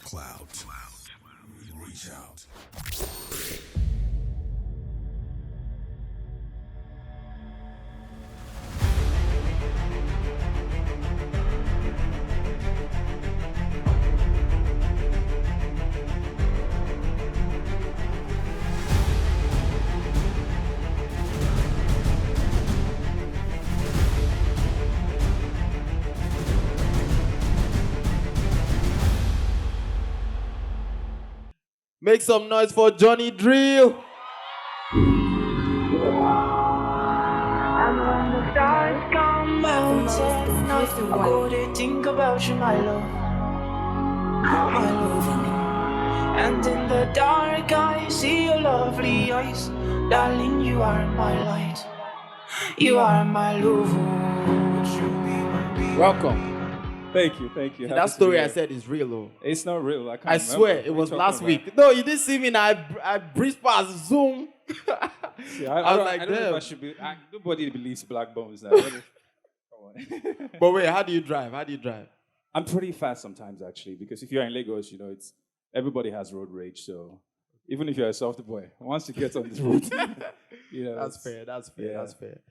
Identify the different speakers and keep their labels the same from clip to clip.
Speaker 1: Clout. Reach out.
Speaker 2: Make some noise for Johnny Drille.
Speaker 3: And when the stars come out at night, I go to think about you, my love, my love. And in the dark, I see your lovely eyes, darling. You are my light, you are my love.
Speaker 2: Welcome.
Speaker 4: Thank you.
Speaker 2: That story I said is real, though.
Speaker 4: It's not real. I can't
Speaker 2: I
Speaker 4: remember.
Speaker 2: swear,
Speaker 4: What
Speaker 2: it
Speaker 4: are
Speaker 2: was
Speaker 4: you
Speaker 2: last
Speaker 4: talking
Speaker 2: week. No, you didn't see me now. I breezed past Zoom.
Speaker 4: about? Yeah,
Speaker 2: I was like,
Speaker 4: I don't know if
Speaker 2: damn.
Speaker 4: I should be. Nobody believes Blaqbonez now. Come on.
Speaker 2: But wait, how do you drive?
Speaker 4: I'm pretty fast sometimes, actually, because if you're in Lagos, it's everybody has road rage. So even if you're a soft boy, once you get on this road,
Speaker 2: That's
Speaker 4: it's-
Speaker 2: fair.
Speaker 4: yeah.
Speaker 2: That's fair.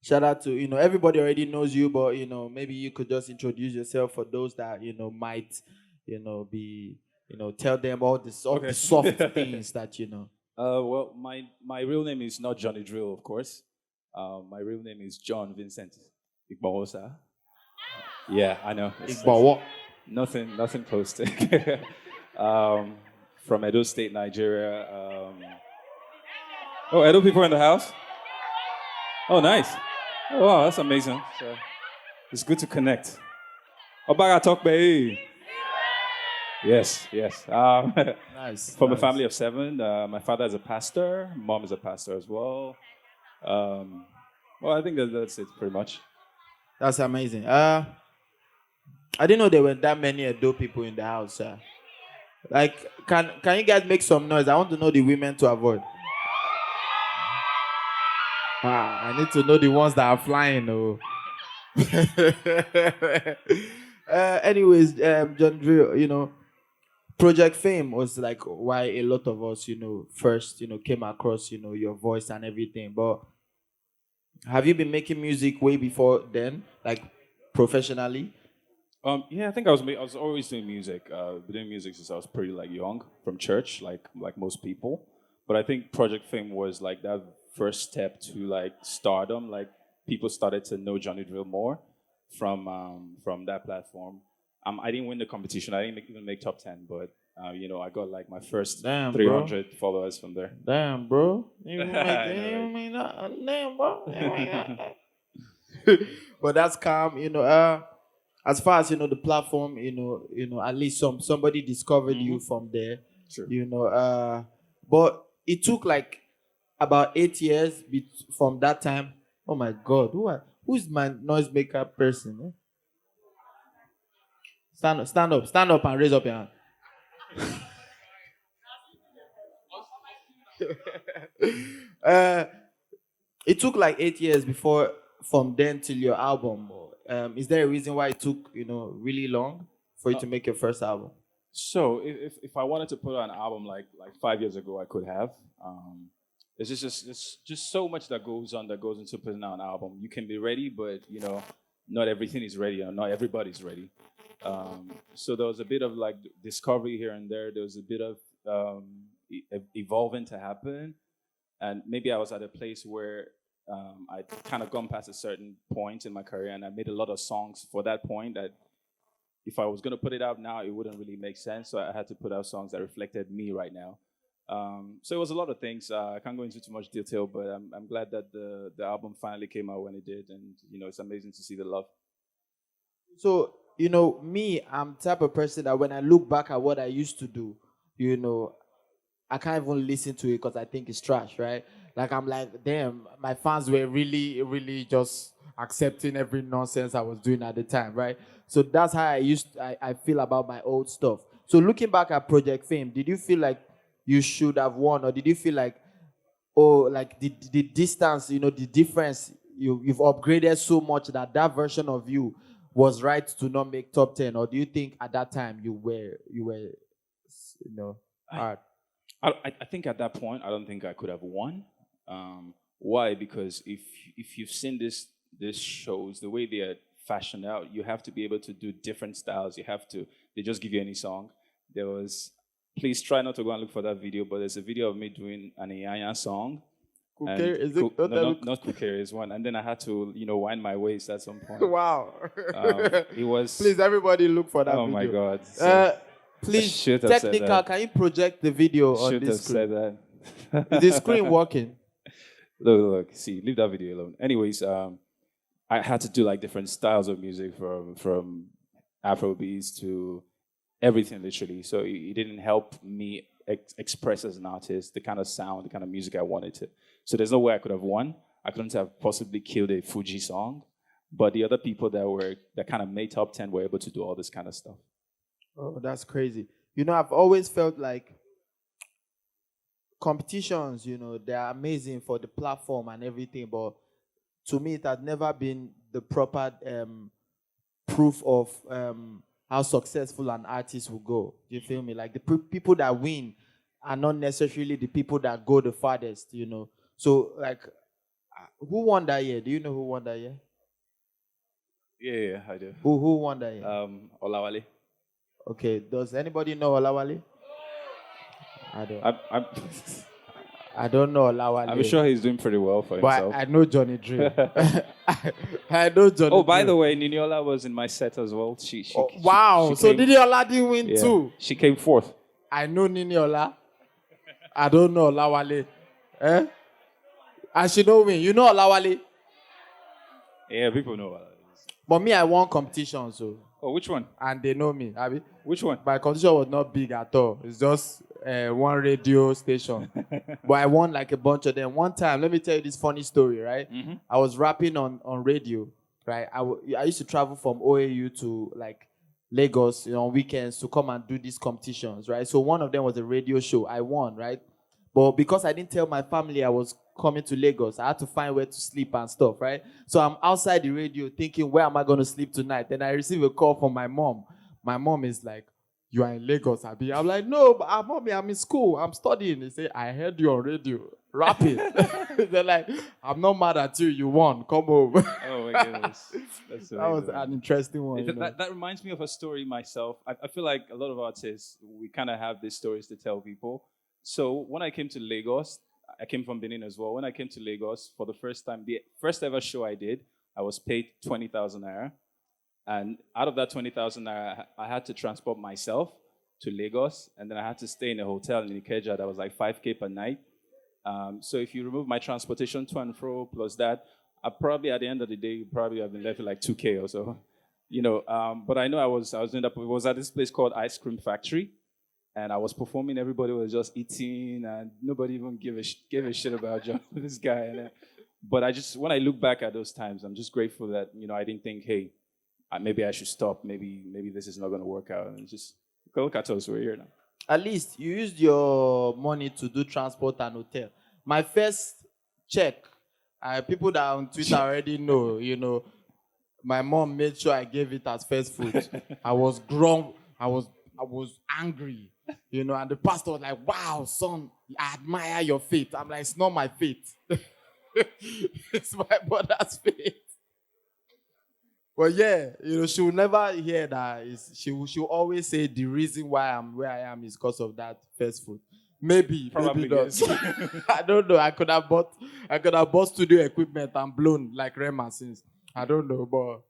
Speaker 2: Shout out to everybody already knows you, but maybe you could just introduce yourself for those that might be tell them all the
Speaker 4: Okay.
Speaker 2: soft things that
Speaker 4: Well, my real name is not Johnny Drille, of course. My real name is John Vincent Igbohosa. Yeah, I know.
Speaker 2: Igbo.
Speaker 4: Nothing close to. From Edo State, Nigeria. Oh, Edo people in the house? Oh, nice. Oh, wow, that's amazing. So, it's good to connect. Obaga talk, baby. Yes.
Speaker 2: Nice.
Speaker 4: From a
Speaker 2: nice.
Speaker 4: family of 7. My father is a pastor. Mom is a pastor as well. Well, I think that's it pretty much.
Speaker 2: That's amazing. I didn't know there were that many Edo people in the house. Like, can you guys make some noise? I want to know the women to avoid. I need to know the ones that are flying. Oh. Anyways, John Drew, Project Fame was like why a lot of us, first, came across, your voice and everything. But have you been making music way before then, like professionally?
Speaker 4: Yeah, I think I was always doing music. Been doing music since I was pretty young, from church, like most people. But I think Project Fame was like that first step to stardom. Like people started to know Johnny Drill more from that platform. I didn't win the competition. I didn't even make top 10, but I got my first
Speaker 2: Damn,
Speaker 4: 300 followers from there.
Speaker 2: Damn, bro. You
Speaker 4: I know,
Speaker 2: make that. Damn, bro. But that's calm, as far as the platform, at least somebody discovered you from there.
Speaker 4: Sure.
Speaker 2: But it took about 8 years from that time. Oh my God, who's my noise maker person? Stand up and raise up your hand. It took 8 years before from then till your album. Is there a reason why it took really long for you to make your first album?
Speaker 4: So if I wanted to put out an album like 5 years ago, I could have. It's just so much that goes into putting out an album. You can be ready, but not everything is ready, or not everybody's ready. So there was a bit of discovery here and there. There was a bit of evolving to happen, and maybe I was at a place where I'd kind of gone past a certain point in my career, and I made a lot of songs for that point that if I was going to put it out now, it wouldn't really make sense. So I had to put out songs that reflected me right now. So it was a lot of things. I can't go into too much detail, but I'm glad that the album finally came out when it did, and it's amazing to see the love.
Speaker 2: So, me, I'm the type of person that when I look back at what I used to do, I can't even listen to it because I think it's trash, right? I'm like, damn, my fans were really, really just accepting every nonsense I was doing at the time, right? So that's how I feel about my old stuff. So looking back at Project Fame, did you feel like you should have won, or did you feel the distance, the difference, you've upgraded so much that version of you was right to not make top 10, or do you think at that time you were hard?
Speaker 4: I think at that point, I don't think I could have won. Why? Because if you've seen this shows, the way they are fashioned out, you have to be able to do different styles. They just give you any song. Please try not to go and look for that video, but there's a video of me doing an Iyanya song.
Speaker 2: Kukere, is it?
Speaker 4: Not Kukere is one. And then I had to, wind my waist at some point.
Speaker 2: Wow.
Speaker 4: It was...
Speaker 2: Please, everybody look for that video.
Speaker 4: Oh, my God. So,
Speaker 2: please, technical, can you project the video on this screen?
Speaker 4: Should have said that.
Speaker 2: Is the screen working?
Speaker 4: Look, see, leave that video alone. Anyways, I had to do like different styles of music from Afrobeats to everything, literally. So it didn't help me express as an artist the kind of sound, the kind of music I wanted to. So there's no way I could have won. I couldn't have possibly killed a Fuji song. But the other people that kind of made top 10 were able to do all this kind of stuff.
Speaker 2: Oh, that's crazy. I've always felt like competitions, they're amazing for the platform and everything, but to me, it has never been the proper proof of how successful an artist will go. Do you feel me? Like the people that win are not necessarily the people that go the farthest, So, like, who won that year? Do you know who won that year?
Speaker 4: Yeah, I do.
Speaker 2: Who won that year?
Speaker 4: Olawale.
Speaker 2: Okay, does anybody know Olawale? I don't. I don't know Olawale.
Speaker 4: I'm sure he's doing pretty well for himself.
Speaker 2: But I know Johnny Drille. I know Johnny.
Speaker 4: Oh, by
Speaker 2: Drille.
Speaker 4: the way, Niniola was in my set as well.
Speaker 2: Wow! So Niniola didn't win too.
Speaker 4: She came fourth.
Speaker 2: I know Niniola. I don't know Olawale. And she don't win. You know Olawale?
Speaker 4: Yeah, people know Olawale.
Speaker 2: But me, I won competition, so.
Speaker 4: Oh, which one?
Speaker 2: And they know me, Abi.
Speaker 4: Which one?
Speaker 2: My competition was not big at all. It's just one radio station. But I won like a bunch of them. One time, let me tell you this funny story, right?
Speaker 4: Mm-hmm.
Speaker 2: I was rapping on radio, right? I used to travel from OAU to like Lagos on weekends to come and do these competitions, right? So one of them was a radio show. I won, right? But because I didn't tell my family I was coming to Lagos, I had to find where to sleep and stuff, right? So I'm outside the radio thinking, where am I going to sleep tonight? Then I receive a call from my mom. My mom is like, you are in Lagos, Abi. I'm like, no, but mommy, I'm in school. I'm studying. They say, I heard you on radio rapping. They're like, I'm not mad at you. You won. Come home.
Speaker 4: Oh, my goodness.
Speaker 2: That was an interesting one.
Speaker 4: That reminds me of a story myself. I feel like a lot of artists, we kind of have these stories to tell people. So when I came to Lagos, I came from Benin as well. When I came to Lagos for the first time, the first ever show I did, I was paid 20,000 naira. And out of that 20,000 naira, I had to transport myself to Lagos. And then I had to stay in a hotel in Ikeja that was like 5K per night. So if you remove my transportation to and fro plus that, I probably at the end of the day, probably have been left with like 2K or so. But I know I was doing that. It was at this place called Ice Cream Factory. And I was performing, everybody was just eating, and nobody even gave a shit about this guy. But when I look back at those times, I'm just grateful that, I didn't think, hey, maybe I should stop. Maybe this is not going to work out. And just look at us, we're here now.
Speaker 2: At least you used your money to do transport and hotel. My first check, people that are on Twitter already know, my mom made sure I gave it as first fruit. I was grown. I was angry. And the pastor was like, wow, son, I admire your faith. I'm like, it's not my faith. It's my brother's faith. But yeah, she will never hear that. She will always say the reason why I'm where I am is because of that first fruit. Maybe not. I don't know. I could have bought studio equipment and blown like Rema since. I don't know, but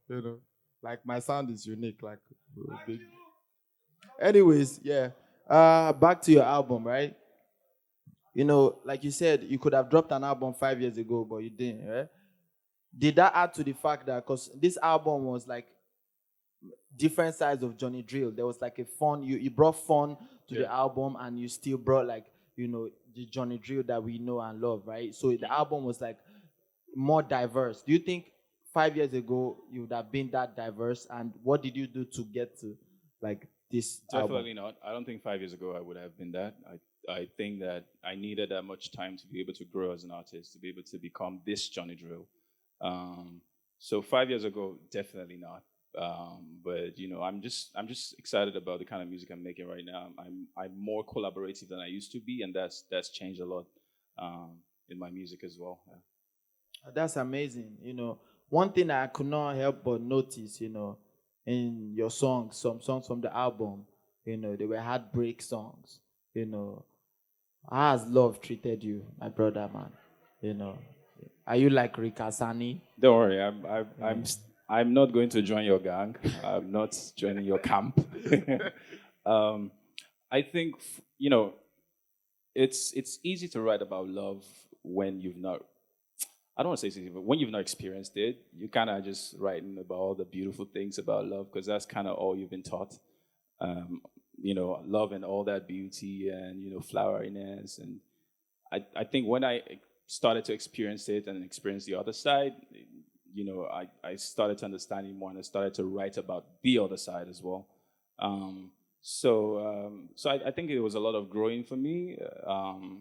Speaker 2: like my sound is unique, like big. Anyways, yeah. Back to your album, right? Like you said, you could have dropped an album 5 years ago, but you didn't, right? Did that add to the fact that, because this album was like different sides of Johnny Drille, there was like a fun, you brought fun to the album, and you still brought like, the Johnny Drille that we know and love, right? So the album was like more diverse. Do you think 5 years ago you would have been that diverse? And what did you do to get to like this
Speaker 4: Definitely
Speaker 2: album?
Speaker 4: not. I don't think 5 years ago I would have been that. I think that I needed that much time to be able to grow as an artist, to be able to become this Johnny Drille. So 5 years ago, definitely not. But I'm just excited about the kind of music I'm making right now. I'm more collaborative than I used to be, and that's changed a lot in my music as well. Yeah.
Speaker 2: That's amazing. One thing I could not help but notice, in your songs, some songs from the album, they were heartbreak songs. How has love treated you, my brother, man? Are you like Rikasani?
Speaker 4: Don't worry, I'm not going to join your gang. I'm not joining your camp. I think it's easy to write about love when you've not. I don't want to say it's easy, but when you've not experienced it, you kind of just writing about all the beautiful things about love because that's kind of all you've been taught. Love and all that beauty and floweriness, and I think when I started to experience it and experience the other side, I started to understand it more and I started to write about the other side as well. So I think it was a lot of growing for me.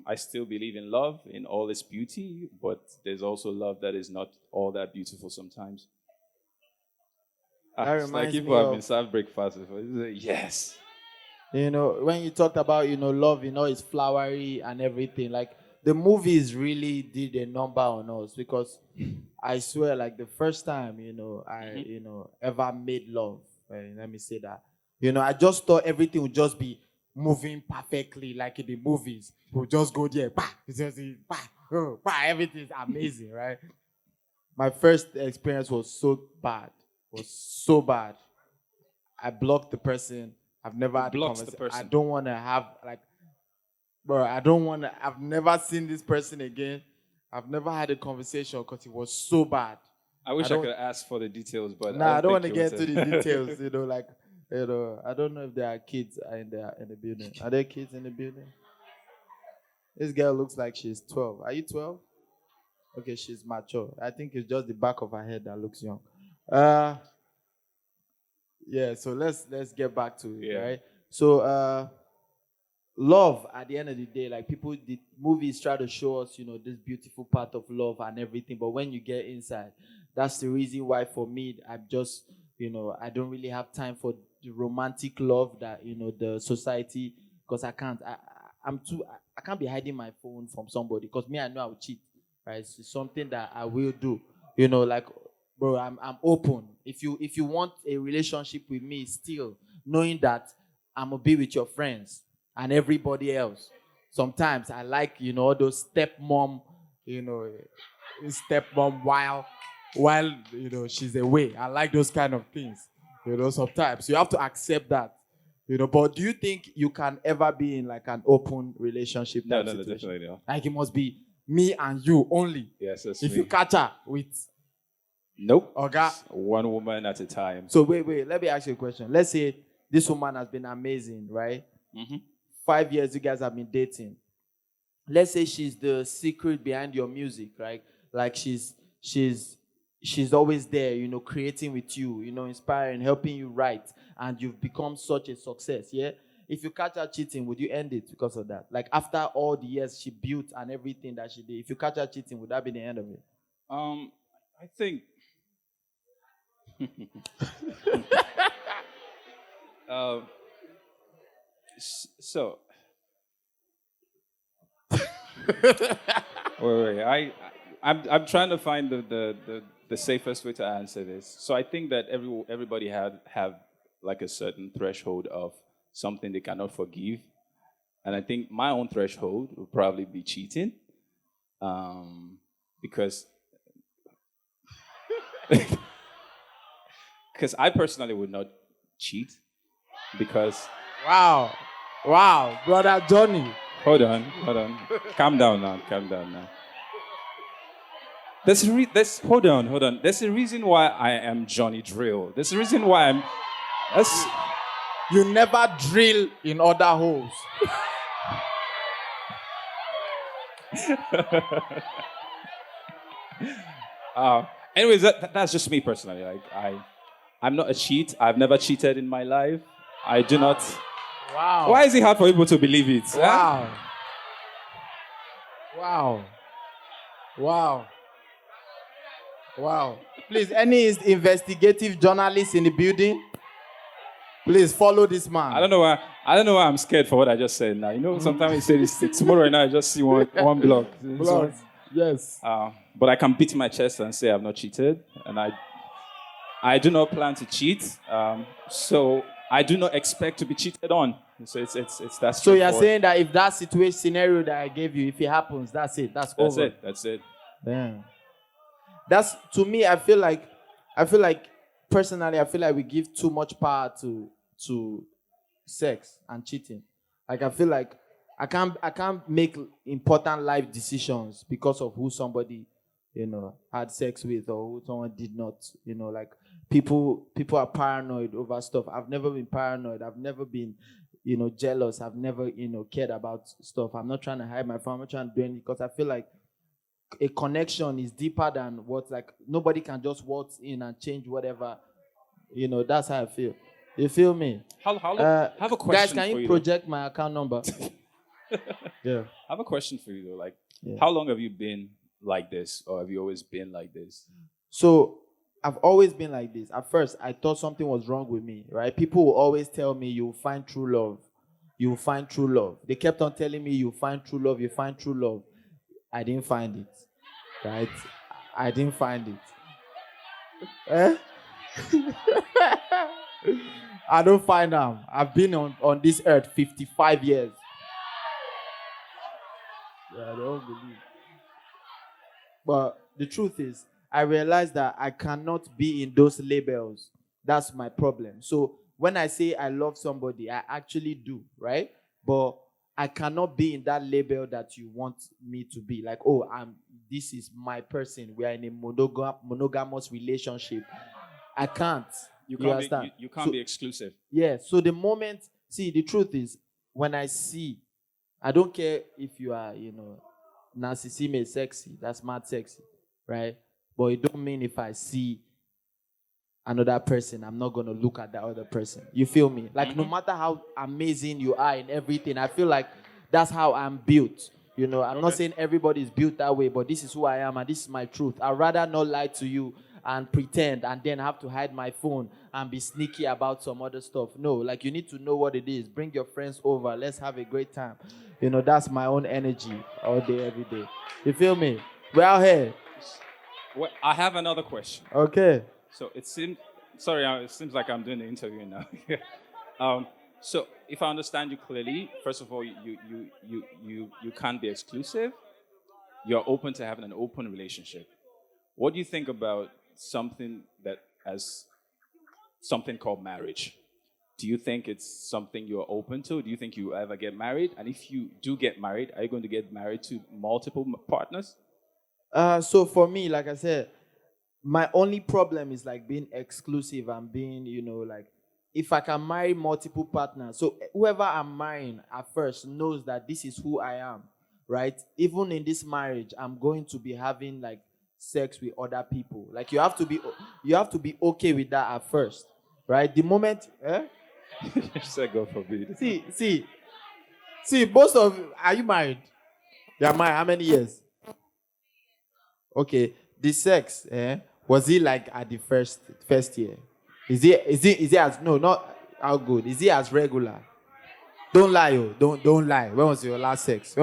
Speaker 4: I still believe in love in all its beauty, but there's also love that is not all that beautiful sometimes.
Speaker 2: That
Speaker 4: It's like
Speaker 2: reminds
Speaker 4: people
Speaker 2: me
Speaker 4: have
Speaker 2: of,
Speaker 4: been served breakfast before. It's like, yes.
Speaker 2: when you talked about, love, it's flowery and everything. Like, the movies really did a number on us because I swear, like, the first time, I, ever made love, let me say that, I just thought everything would just be moving perfectly like in the movies. We'll just go there, bah, it's just, bah, oh, bah, everything's amazing, right? My first experience was so bad. I blocked the person. I've never had a
Speaker 4: Blocks the
Speaker 2: conversation. I
Speaker 4: person.
Speaker 2: don't want to have, like, bro, I don't want to. I've never seen this person again. I've never had a conversation because it was so bad.
Speaker 4: I wish I
Speaker 2: don't-
Speaker 4: could ask for the details, but
Speaker 2: Nah, I don't want to
Speaker 4: think you
Speaker 2: get
Speaker 4: would
Speaker 2: into the
Speaker 4: say-
Speaker 2: details. Like, I don't know if there are kids in the building. Are there kids in the building? This girl looks like she's 12. Are you 12? Okay, she's mature. I think it's just the back of her head that looks young. Yeah. So let's get back to it,
Speaker 4: Yeah.
Speaker 2: right? So, love at the end of the day, like, the movies try to show us, this beautiful part of love and everything, but when you get inside, that's the reason why for me I'm just, I don't really have time for the romantic love that the society, because I can't be hiding my phone from somebody because me, I know I will cheat, right? It's something that I will do, like, bro, I'm open. If you want a relationship with me, still knowing that I'm gonna be with your friends and everybody else. Sometimes I like, all those stepmom, while she's away. I like those kind of things. Sometimes you have to accept that. But do you think you can ever be in like an open relationship
Speaker 4: No,
Speaker 2: type
Speaker 4: no,
Speaker 2: situation?
Speaker 4: definitely not.
Speaker 2: Like, it must be me and you only.
Speaker 4: Yes, that's
Speaker 2: If
Speaker 4: me.
Speaker 2: you catch her with
Speaker 4: Nope.
Speaker 2: Oga.
Speaker 4: Just one woman at a time.
Speaker 2: So wait, let me ask you a question. Let's say this woman has been amazing, right?
Speaker 4: Mm-hmm.
Speaker 2: 5 years you guys have been dating. Let's say she's the secret behind your music, right? Like, she's always there, creating with you, inspiring, helping you write, and you've become such a success, yeah? If you catch her cheating, would you end it because of that? Like, after all the years she built and everything that she did, if you catch her cheating, would that be the end of it?
Speaker 4: I think. So. Wait. I'm trying to find the safest way to answer this. So I think that everybody have like a certain threshold of something they cannot forgive, and I think my own threshold would probably be cheating, because because I personally would not cheat because.
Speaker 2: Wow, brother Johnny.
Speaker 4: Hold on. Calm down now. Hold on. There's a reason why I am Johnny Drille. There's a reason why I'm.
Speaker 2: You never drill in other holes.
Speaker 4: Anyways, that's just me personally. Like, I'm not a cheat. I've never cheated in my life. I do not.
Speaker 2: Wow.
Speaker 4: Why is it hard for people to believe it? Huh?
Speaker 2: Wow. Wow. Please, any investigative journalists in the building, please follow this man.
Speaker 4: I don't know why. I don't know why I'm scared for what I just said. Now you know, sometimes you say this tomorrow, and I just see one blog.
Speaker 2: Blood. Yes.
Speaker 4: But I can beat my chest and say I've not cheated, and I do not plan to cheat. So I do not expect to be cheated on. So it's that.
Speaker 2: So you're saying that if that situation scenario that I gave you, if it happens, that's it. That's over.
Speaker 4: That's it.
Speaker 2: Damn. That's, to me, I feel like personally, I feel like we give too much power to sex and cheating. Like, I feel like I can't make important life decisions because of who somebody, had sex with or who someone did not. Like, people are paranoid over stuff. I've never been paranoid. I've never been, jealous. I've never, cared about stuff. I'm not trying to hide my phone. I'm not trying to do anything because I feel like a connection is deeper than what, like, nobody can just walk in and change whatever. That's how I feel. You feel me?
Speaker 4: I have a question.
Speaker 2: Guys, can you project my account number? Yeah.
Speaker 4: I have a question for you though. Like, how long have you been like this, or have you always been like this?
Speaker 2: So I've always been like this. At first, I thought something was wrong with me, right? People will always tell me, you'll find true love. You'll find true love. They kept on telling me, you find true love, you find true love. I didn't find it, right? I didn't find it. I don't find them. I've been on this earth 55 years. Yeah, I don't believe. But the truth is, I realized that I cannot be in those labels. That's my problem. So when I say I love somebody, I actually do, right? But I cannot be in that label that you want me to be. Like, oh, this is my person. We are in a monogamous relationship. I can't. You understand?
Speaker 4: You can't be exclusive.
Speaker 2: Yeah. So the moment, the truth is, when I see, I don't care if you are, narcissism is sexy. That's mad sexy, right? But it don't mean if I see another person, I'm not going to look at that other person. You feel me? Like, no matter how amazing you are in everything, I feel like that's how I'm built. I'm not saying everybody is built that way, but this is who I am and this is my truth. I'd rather not lie to you and pretend and then have to hide my phone and be sneaky about some other stuff. No, like, you need to know what it is. Bring your friends over. Let's have a great time. That's my own energy all day, every day. You feel me? We're out here.
Speaker 4: Well, I have another question.
Speaker 2: Okay.
Speaker 4: So it seems like I'm doing the interview now. So if I understand you clearly, first of all, you can't be exclusive. You're open to having an open relationship. What do you think about something that has something called marriage? Do you think it's something you're open to? Do you think you ever get married? And if you do get married, are you going to get married to multiple partners?
Speaker 2: So for me, like I said, my only problem is like being exclusive and being, like, if I can marry multiple partners. So whoever I'm marrying at first knows that this is who I am, right? Even in this marriage, I'm going to be having like sex with other people. Like, you have to be okay with that at first, right? The moment,
Speaker 4: You said God forbid.
Speaker 2: See, most of, are you married? You're married, how many years? Okay, the sex, was it like at the first year? Is it as, no, not how good? Is it as regular? Don't lie, don't lie. When was your last sex?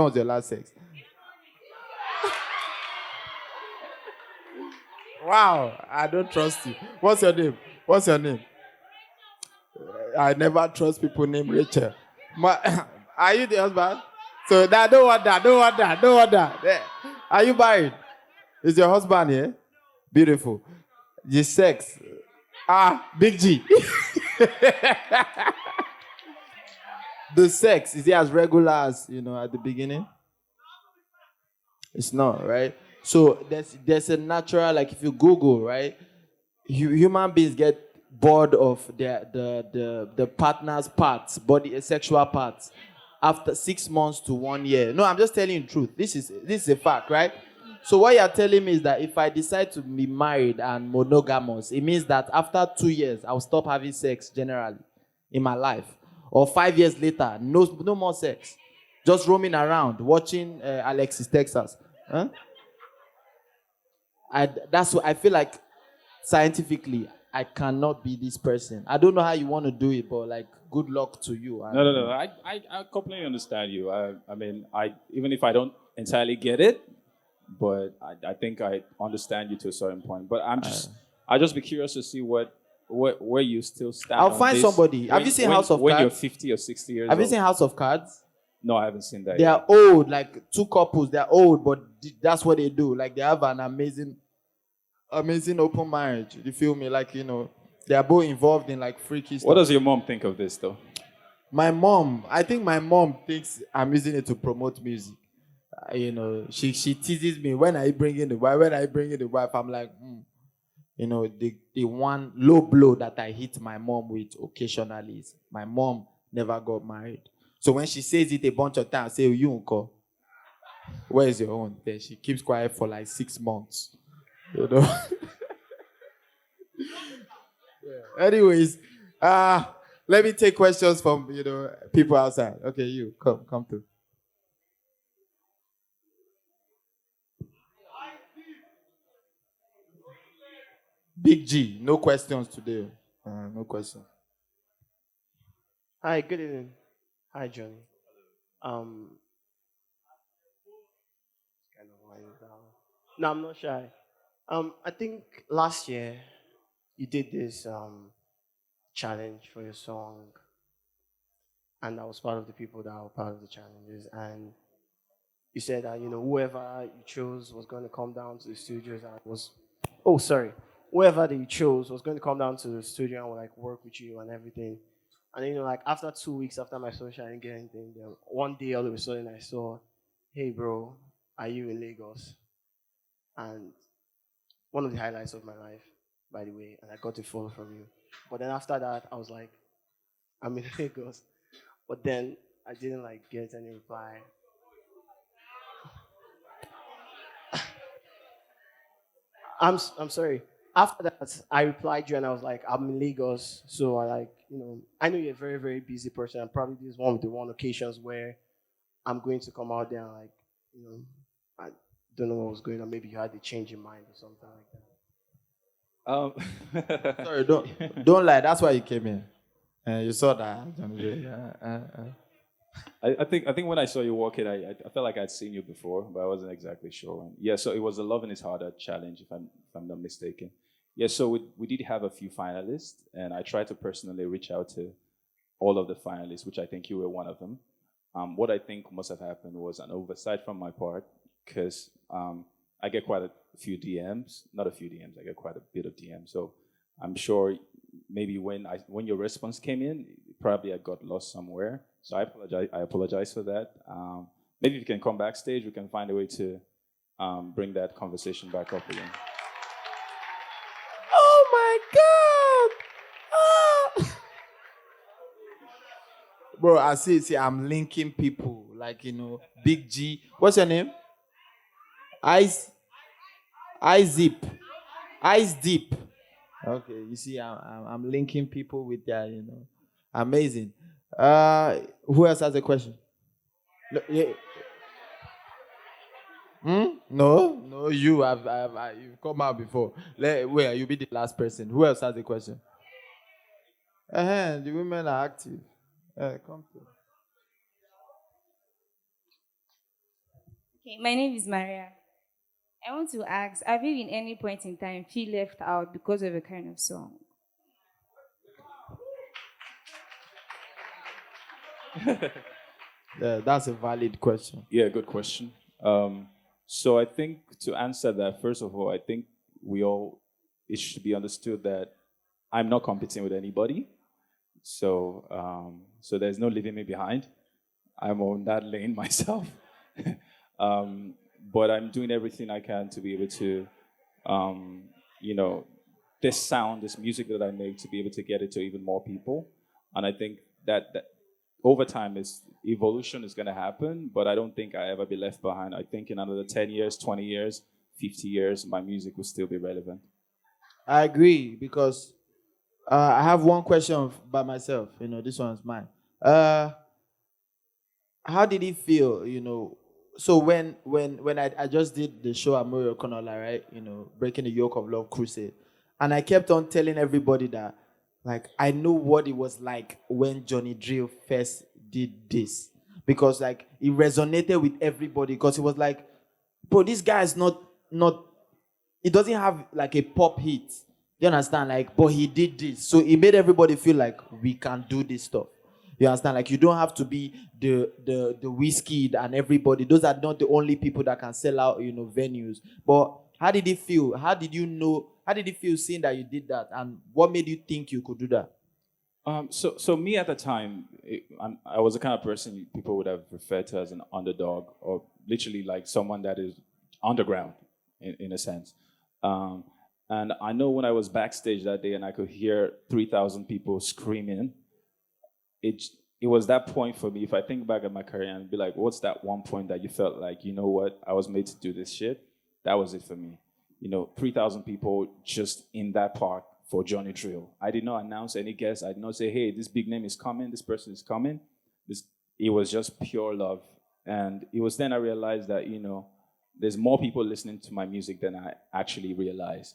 Speaker 2: Wow, I don't trust you. What's your name? I never trust people named Rachel. Are you the husband? So don't want that. Are you married? Is your husband here? Beautiful. The sex. Big G. The sex, is it as regular as, at the beginning? It's not, right? So there's a natural, like, if you Google, right? Human beings get bored of the partner's parts, body, sexual parts, after 6 months to 1 year. No, I'm just telling you the truth. This is a fact, right? So what you're telling me is that if I decide to be married and monogamous, it means that after 2 years, I'll stop having sex generally in my life. Or 5 years later, no more sex. Just roaming around, watching Alexis, Texas. Huh? That's what I feel like. Scientifically, I cannot be this person. I don't know how you want to do it, but like, good luck to you.
Speaker 4: No. I completely understand you. I mean, even if I don't entirely get it, but I think I understand you to a certain point. But I'll just be curious to see where you still stand.
Speaker 2: I'll
Speaker 4: on
Speaker 2: find
Speaker 4: this.
Speaker 2: somebody. Have you seen House of
Speaker 4: when
Speaker 2: Cards?
Speaker 4: you're 50 or 60 years
Speaker 2: Have
Speaker 4: old?
Speaker 2: you seen House of Cards?
Speaker 4: No, I haven't seen that
Speaker 2: They
Speaker 4: yet.
Speaker 2: are old, like two couples. They're old, but that's what they do. Like they have an amazing open marriage. You feel me? Like, they are both involved in like freaky stuff.
Speaker 4: What does your mom think of this, though?
Speaker 2: I think my mom thinks I'm using it to promote music. She teases me when I bring in the wife. I'm like, the one low blow that I hit my mom with occasionally is my mom never got married. So when she says it a bunch of times, I say, you uncle, where's your own? Then she keeps quiet for like 6 months. Yeah. Anyways, let me take questions from people outside. Okay, you come through. Big G, no questions today. No questions.
Speaker 5: Hi, good evening. Hi, Johnny. Kind of winding down. No, I'm not shy. I think last year you did this challenge for your song, and I was part of the people that were part of the challenges. And you said that whoever you chose was going to come down to the studios and whoever that you chose was going to come down to the studio and like work with you and everything. And then, like after 2 weeks after my social, I didn't get anything. Then one day, all of a sudden, I saw, "Hey, bro, are you in Lagos?" And one of the highlights of my life, by the way, and I got a follow from you. But then after that, I was like, "I'm in Lagos," but then I didn't like get any reply. I'm sorry. After that, I replied you and I was like, I'm in Lagos. So I know you're a very, very busy person. And probably this is one of the occasions where I'm going to come out there and I don't know what was going on. Maybe you had a change in mind or something like that.
Speaker 2: Sorry, don't lie. That's why you came in. You saw that.
Speaker 4: I think when I saw you walking, I felt like I'd seen you before, but I wasn't exactly sure. And yeah, so it was the Love in His Harder challenge, if I'm not mistaken. Yeah, so we did have a few finalists, and I tried to personally reach out to all of the finalists, which I think you were one of them. What I think must have happened was an oversight from my part, because I get quite a few DMs, not a few DMs, I get quite a bit of DMs. So I'm sure maybe when your response came in, probably I got lost somewhere. So I apologize for that. Maybe if you can come backstage, we can find a way to bring that conversation back up again.
Speaker 2: Oh my God! Ah. Bro, I see, I'm linking people. Like, Big G. What's your name? Ice Zip. Ice Deep. Okay, you see, I'm linking people with their, amazing. Who else has a question? No, yeah. No, you've come out before. Wait, you'll be the last person. Who else has a question? The women are active. Come through.
Speaker 6: Okay, my name is Maria. I want to ask, have you in any point in time feel left out because of a kind of song?
Speaker 2: Yeah, that's a valid question.
Speaker 4: Yeah, good question. So I think to answer that, first of all, I think it should be understood that I'm not competing with anybody. So there's no leaving me behind. I'm on that lane myself. But I'm doing everything I can to be able to, this sound, this music that I make, to be able to get it to even more people. And I think that over time, evolution is going to happen, but I don't think I ever be left behind. I think in another 10 years, 20 years, 50 years, my music will still be relevant.
Speaker 2: I agree, because I have one question by myself. This one's mine. How did it feel, So when I just did the show at Mario Konola, right? Breaking the yoke of love crusade, and I kept on telling everybody that, like, I know what it was like when Johnny Drill first did this, because like it resonated with everybody, because it was like, bro, this guy is not he doesn't have like a pop hit. You understand? Like, but he did this. So it made everybody feel like we can do this stuff. You understand? Like, you don't have to be the whiskey and everybody. Those are not the only people that can sell out, venues. But how did it feel? How did you know? How did it feel seeing that you did that? And what made you think you could do that?
Speaker 4: So me at the time, I was the kind of person people would have referred to as an underdog, or literally like someone that is underground, in a sense. And I know when I was backstage that day and I could hear 3,000 people screaming, it was that point for me. If I think back at my career and be like, what's that one point that you felt like, you know what, I was made to do this shit? That was it for me. 3,000 people just in that park for Johnny Drill. I did not announce any guests. I did not say, hey, this big name is coming, this person is coming. It was just pure love. And it was then I realized that, there's more people listening to my music than I actually realized.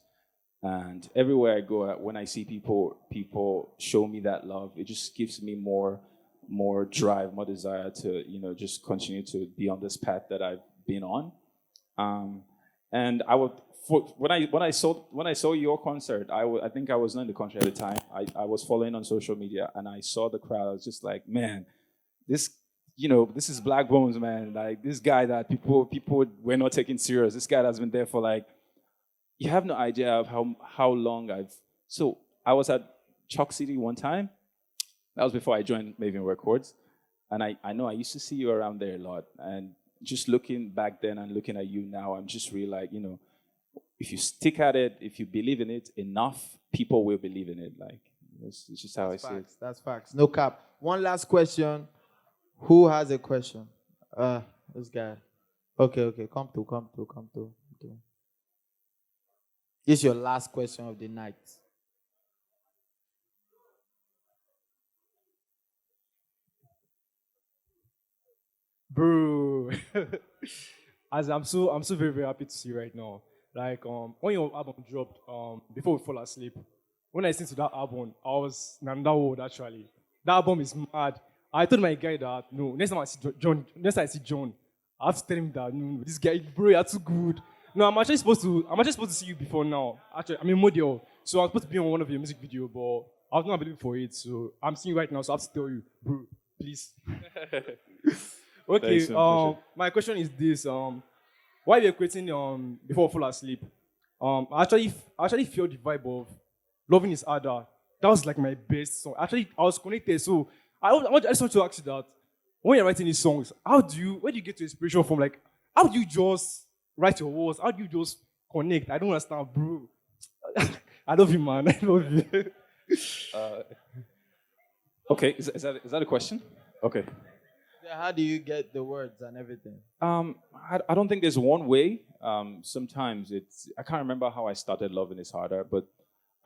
Speaker 4: And everywhere I go, when I see people show me that love, it just gives me more drive, more desire to, just continue to be on this path that I've been on. And I would, when I saw your concert, I think I was not in the country at the time. I was following on social media and I saw the crowd. I was just like, man, this is Blaqbonez, man. Like, this guy that people were not taking serious. This guy that's been there for like, you have no idea of how long So I was at Chalk City one time. That was before I joined Maven Records. And I know I used to see you around there a lot. And just looking back then and looking at you now, I'm just really like, if you stick at it, if you believe in it enough, people will believe in it. Like, it's just how
Speaker 2: That's
Speaker 4: I see it.
Speaker 2: facts. That's facts. No cap. One last question. Who has a question? This guy. Okay. Come through. This is your last question of the night.
Speaker 7: Bro, as I'm so very very happy to see you right now. Like when your album dropped before we fall asleep, when I listened to that album, I was in that world actually. That album is mad. I told my guy that no, next time I see John, I have to tell him that no, this guy, bro, you're too good. No, I'm actually supposed to see you before now. Actually, I'm a model, so I'm supposed to be on one of your music video, but I was not available for it. So I'm seeing you right now, so I have to tell you, bro, please. Okay.
Speaker 4: Thanks, man,
Speaker 7: My question is this: while we were creating before we fall asleep, I actually felt the vibe of loving is harder. That was like my best song. Actually, I was connected. So I just want to ask you that when you're writing these songs, where do you get your inspiration from? Like, how do you just write your words? How do you just connect? I don't understand, bro. I love you, man. I love you.
Speaker 4: Okay, is that a question? Okay.
Speaker 2: Yeah, how do you get the words and everything?
Speaker 4: I don't think there's one way. Sometimes I can't remember how I started Loving Is Harder, but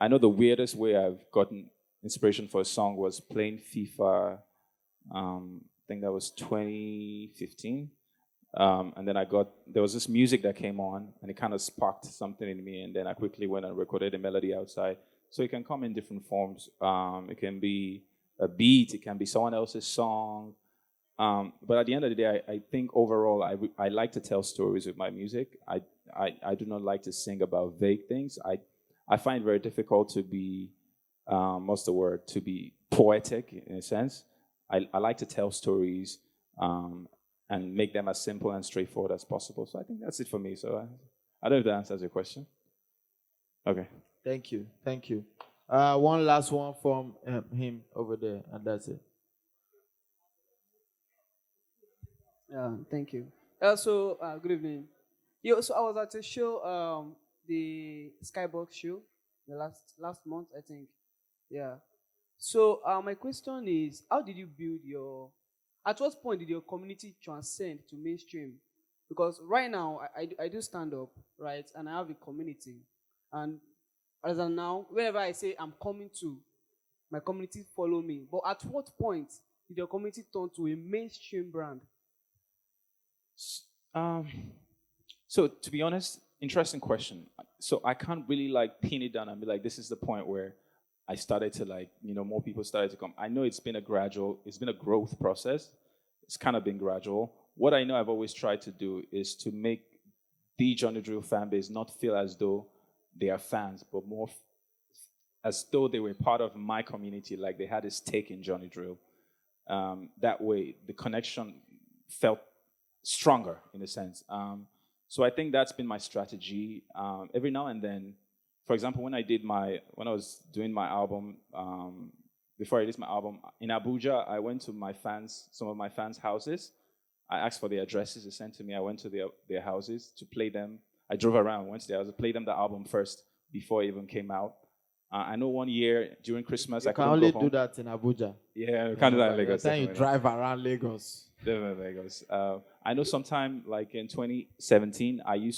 Speaker 4: I know the weirdest way I've gotten inspiration for a song was playing FIFA. I think that was 2015. And then there was this music that came on and it kind of sparked something in me. And then I quickly went and recorded a melody outside. So it can come in different forms. It can be a beat, it can be someone else's song. But at the end of the day, I think overall, I like to tell stories with my music. I do not like to sing about vague things. I find it very difficult to be, to be poetic in a sense. I like to tell stories and make them as simple and straightforward as possible. So I think that's it for me. So I don't know if that answers your question. Okay.
Speaker 2: Thank you. One last one from him over there, and that's it.
Speaker 8: Thank you. Good evening. So I was at a show, the Skybox show, the last month, I think. Yeah. So my question is, how did you build at what point did your community transcend to mainstream? Because right now, I do stand up, right, and I have a community. And as of now, wherever I say I'm coming to, my community follow me. But at what point did your community turn to a mainstream brand?
Speaker 4: Um, so to be honest, interesting question. So I can't really like pin it down and be like, this is the point where I started to like, more people started to come. I know it's been a growth process. It's kind of been gradual. What I know I've always tried to do is to make the Johnny Drill fan base not feel as though they are fans, but more as though they were part of my community, like they had a stake in Johnny Drill. That way, the connection felt stronger in a sense. So I think that's been my strategy. Every now and then, for example, when I was doing my album, before I released my album in Abuja, I went to some of my fans' houses. I asked for their addresses. They sent to me. I went to their houses to play them. I drove around, went to their houses, played them the album first before it even came out. I know one year during Christmas,
Speaker 2: You
Speaker 4: I
Speaker 2: can
Speaker 4: couldn't
Speaker 2: only
Speaker 4: go home.
Speaker 2: do that in Abuja.
Speaker 4: Yeah, we can't do that in
Speaker 2: By the
Speaker 4: Lagos.
Speaker 2: time you
Speaker 4: definitely.
Speaker 2: drive around Lagos.
Speaker 4: Definitely Lagos. I know sometime like in 2017, I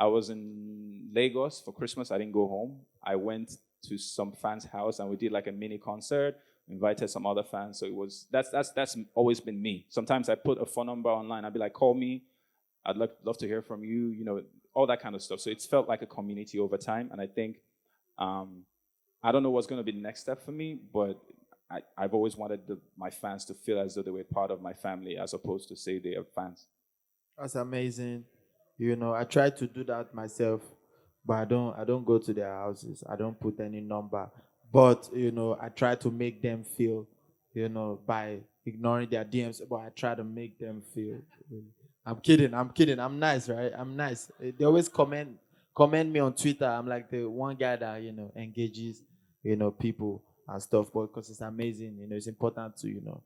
Speaker 4: was in Lagos for Christmas. I didn't go home. I went to some fans' house and we did like a mini concert. Invited some other fans. So that's always been me. Sometimes I put a phone number online. I'd be like, call me. I'd love to hear from you. All that kind of stuff. So it's felt like a community over time. And I think I don't know what's going to be the next step for me, but I've always wanted my fans to feel as though they were part of my family as opposed to say they are fans.
Speaker 2: That's amazing. I try to do that myself, but I don't go to their houses. I don't put any number. But, I try to make them feel, by ignoring their DMs, but I try to make them feel. I'm kidding. I'm nice, right? I'm nice. They always comment me on Twitter. I'm like the one guy that, engages, people and stuff, but because it's amazing, it's important to,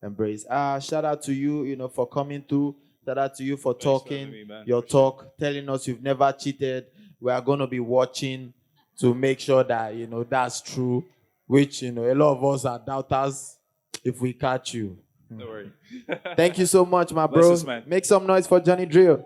Speaker 2: embrace. Shout out to you, for coming through. Shout out to you for
Speaker 4: Thanks for
Speaker 2: talking,
Speaker 4: having me, man.
Speaker 2: your talk, telling us you've never cheated. We are going to be watching to make sure that, that's true, which, a lot of us are doubters if we catch you.
Speaker 4: Don't worry.
Speaker 2: Thank you so much, my bro.
Speaker 4: Blessings, man.
Speaker 2: Make some noise for Johnny Drill.